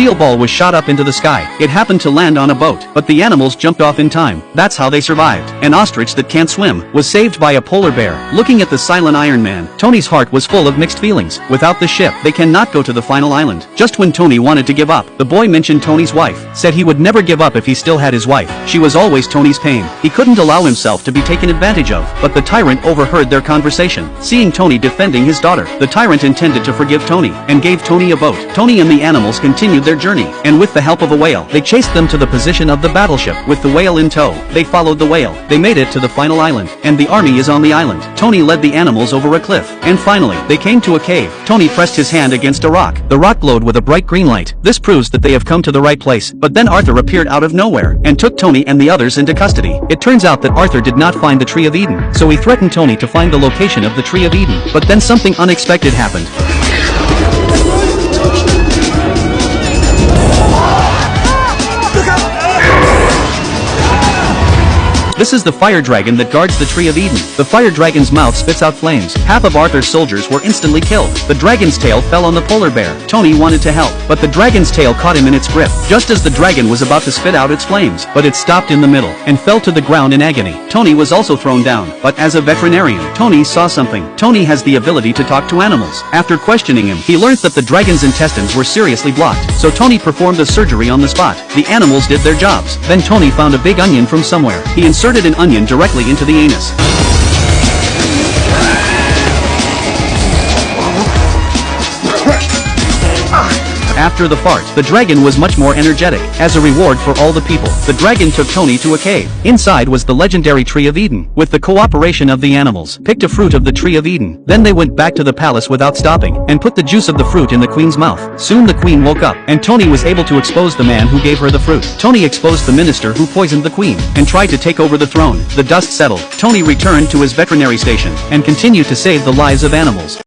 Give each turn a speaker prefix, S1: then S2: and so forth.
S1: steel ball was shot up into the sky. It happened to land on a boat, but the animals jumped off in time. That's how they survived. An ostrich that can't swim was saved by a polar bear. Looking at the silent Iron Man, Tony's heart was full of mixed feelings. Without the ship, they cannot go to the final island. Just when Tony wanted to give up, the boy mentioned Tony's wife, said he would never give up if he still had his wife. She was always Tony's pain. He couldn't allow himself to be taken advantage of, but the tyrant overheard their conversation. Seeing Tony defending his daughter, the tyrant intended to forgive Tony, and gave Tony a boat. Tony and the animals continued their journey, and with the help of a whale, they chased them to the position of the battleship. With the whale in tow, they followed the whale. They made it to the final island, and the army is on the island. Tony led the animals over a cliff, and finally, they came to a cave. Tony pressed his hand against a rock. The rock glowed with a bright green light. This proves that they have come to the right place. But then Arthur appeared out of nowhere, and took Tony and the others into custody. It turns out that Arthur did not find the Tree of Eden, so he threatened Tony to find the location of the Tree of Eden. But then something unexpected happened. This is the fire dragon that guards the Tree of Eden. The fire dragon's mouth spits out flames. Half of Arthur's soldiers were instantly killed. The dragon's tail fell on the polar bear. Tony wanted to help, but the dragon's tail caught him in its grip, just as the dragon was about to spit out its flames. But it stopped in the middle, and fell to the ground in agony. Tony was also thrown down, but as a veterinarian, Tony saw something. Tony has the ability to talk to animals. After questioning him, he learned that the dragon's intestines were seriously blocked, so Tony performed the surgery on the spot. The animals did their jobs. Then Tony found a big onion from somewhere. He inserted an onion directly into the anus. After the fart, the dragon was much more energetic. As a reward for all the people, the dragon took Tony to a cave. Inside was the legendary Tree of Eden. With the cooperation of the animals, picked a fruit of the Tree of Eden. Then they went back to the palace without stopping, and put the juice of the fruit in the queen's mouth. Soon the queen woke up, and Tony was able to expose the man who gave her the fruit. Tony exposed the minister who poisoned the queen, and tried to take over the throne. The dust settled. Tony returned to his veterinary station, and continued to save the lives of animals.